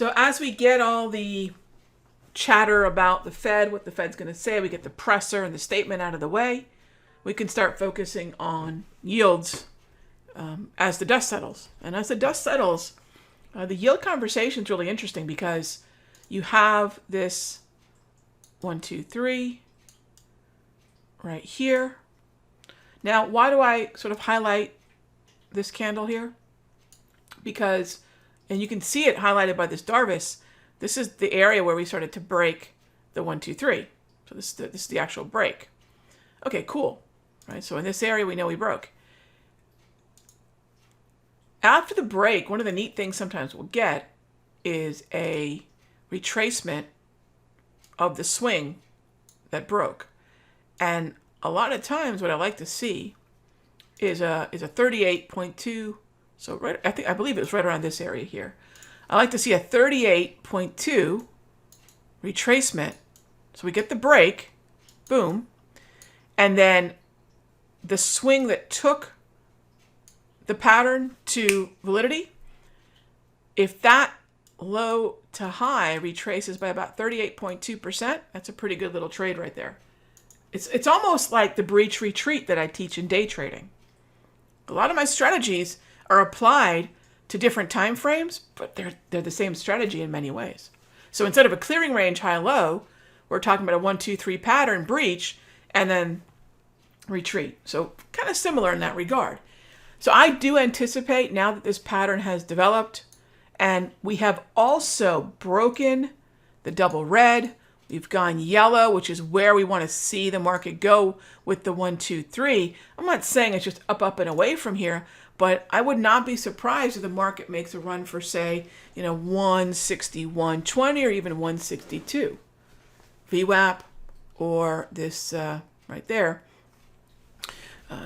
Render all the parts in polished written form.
So as we get all the chatter about the Fed, what the Fed's going to say, we get the presser and the statement out of the way, we can start focusing on yields as the dust settles. And as the dust settles, the yield conversation is really interesting because you have this 1, 2, 3 right here. Now, why do I sort of highlight this candle here? Because, and you can see it highlighted by this Darvis, this is the area where we started to break the 1, 2, 3. So this is the actual break. Okay, cool. Right, so in this area, we know we broke. After the break, one of the neat things sometimes we'll get is a retracement of the swing that broke. And a lot of times what I like to see is a 38.2. So right, I believe it was right around this area here. I like to see a 38.2 retracement. So we get the break, boom, and then the swing that took the pattern to validity, if that low to high retraces by about 38.2%, that's a pretty good little trade right there. It's almost like the breach retreat that I teach in day trading. A lot of my strategies are applied to different time frames, but they're the same strategy in many ways. So instead of a clearing range high-low, we're talking about a 1, 2, 3 pattern breach and then retreat. So kind of similar in that regard. So I do anticipate now that this pattern has developed and we have also broken the double red, we've gone yellow, which is where we want to see the market go with the 1, 2, 3. I'm not saying it's just up, and away from here, but I would not be surprised if the market makes a run for, say, 161.20 or even 162 VWAP or this right there.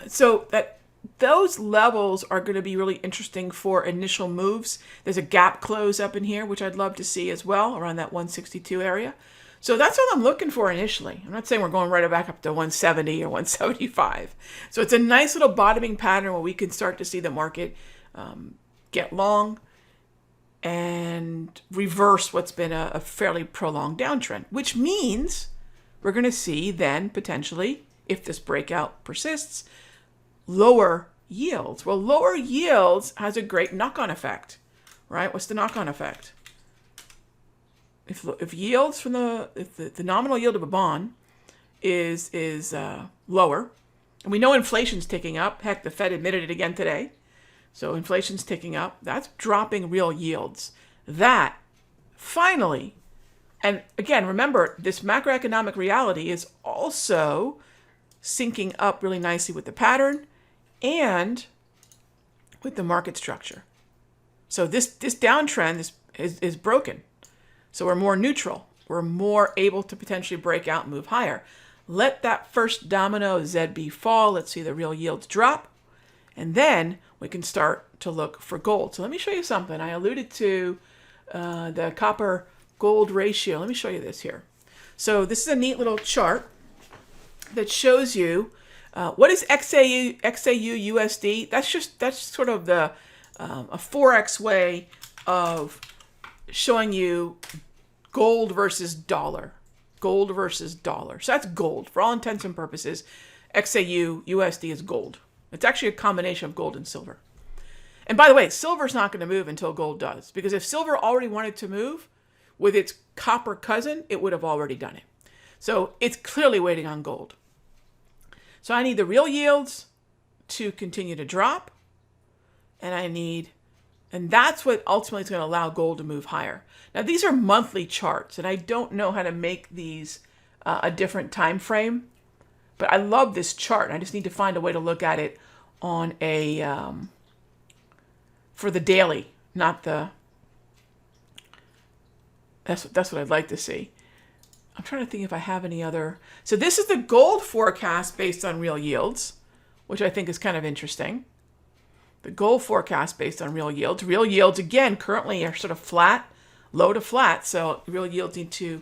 So that those levels are going to be really interesting for initial moves. There's a gap close up in here, which I'd love to see as well, around that 162 area. So that's all I'm looking for initially. I'm not saying we're going right back up to 170 or 175. So it's a nice little bottoming pattern where we can start to see the market get long and reverse what's been a fairly prolonged downtrend, which means we're going to see then potentially, if this breakout persists, lower yields. Well, lower yields has a great knock-on effect, right? What's the knock-on effect? If yields from if the nominal yield of a bond is lower, and we know inflation's ticking up. Heck, the Fed admitted it again today. So inflation's ticking up. That's dropping real yields. That finally, and again, remember, this macroeconomic reality is also syncing up really nicely with the pattern and with the market structure. So this downtrend is broken. So we're more neutral. We're more able to potentially break out and move higher. Let that first domino ZB fall. Let's see the real yields drop. And then we can start to look for gold. So let me show you something. I alluded to the copper gold ratio. Let me show you this here. So this is a neat little chart that shows you what is XAU USD. That's sort of the a forex way of showing you gold versus dollar. Gold versus dollar. So that's gold. For all intents and purposes, XAU USD is gold. It's actually a combination of gold and silver. And by the way, silver's not going to move until gold does. Because if silver already wanted to move with its copper cousin, it would have already done it. So it's clearly waiting on gold. So I need the real yields to continue to drop. And that's what ultimately is going to allow gold to move higher. Now, these are monthly charts, and I don't know how to make these a different time frame, but I love this chart. I just need to find a way to look at it on for the daily, not the. That's what I'd like to see. I'm trying to think if I have any other. So this is the gold forecast based on real yields, which I think is kind of interesting. The gold forecast based on real yields. Real yields, again, currently are sort of flat, low to flat. So real yields need to...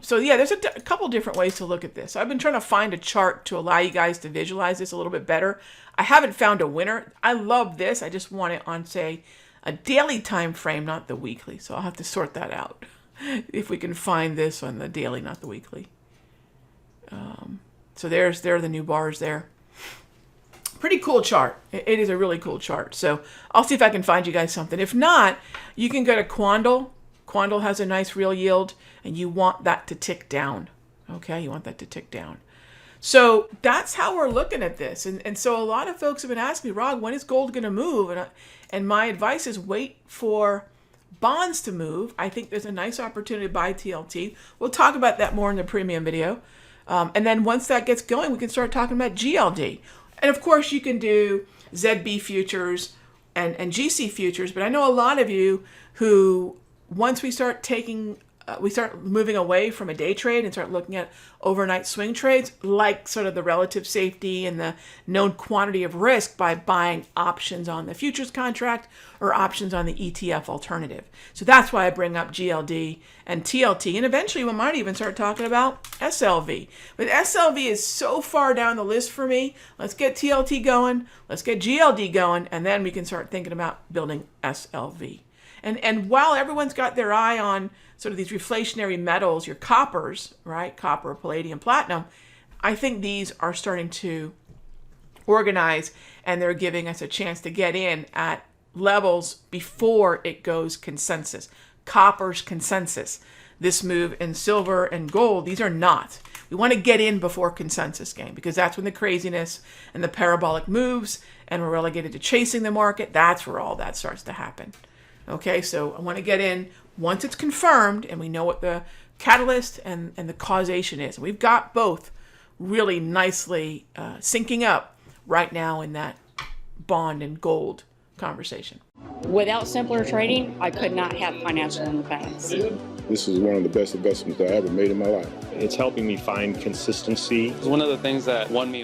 so yeah, there's a couple different ways to look at this. I've been trying to find a chart to allow you guys to visualize this a little bit better. I haven't found a winner. I love this. I just want it on, say, a daily time frame, not the weekly. So I'll have to sort that out if we can find this on the daily, not the weekly. So there are the new bars there. Pretty cool chart. It is a really cool chart. So I'll see if I can find you guys something. If not, you can go to Quandl. Quandl has a nice real yield, and you want that to tick down. Okay, you want that to tick down. So that's how we're looking at this. And so a lot of folks have been asking me, Rog, when is gold going to move? And my advice is wait for bonds to move. I think there's a nice opportunity to buy TLT. We'll talk about that more in the premium video. And then once that gets going, we can start talking about GLD. And of course, you can do ZB futures and GC futures. But I know a lot of you who, once we start moving away from a day trade and start looking at overnight swing trades, like sort of the relative safety and the known quantity of risk by buying options on the futures contract or options on the ETF alternative. So that's why I bring up GLD and TLT. And eventually we might even start talking about SLV. But SLV is so far down the list for me. Let's get TLT going. Let's get GLD going. And then we can start thinking about building SLV. And while everyone's got their eye on sort of these reflationary metals, your coppers, right? Copper, palladium, platinum, I think these are starting to organize, and they're giving us a chance to get in at levels before it goes consensus. Copper's consensus. This move in silver and gold, these are not. We want to get in before consensus game, because that's when the craziness and the parabolic moves and we're relegated to chasing the market. That's where all that starts to happen. Okay, so I want to get in once it's confirmed and we know what the catalyst and the causation is. We've got both really nicely syncing up right now in that bond and gold conversation. Without simpler trading, I could not have financial independence. This is one of the best investments I ever made in my life. It's helping me find consistency. It's one of the things that won me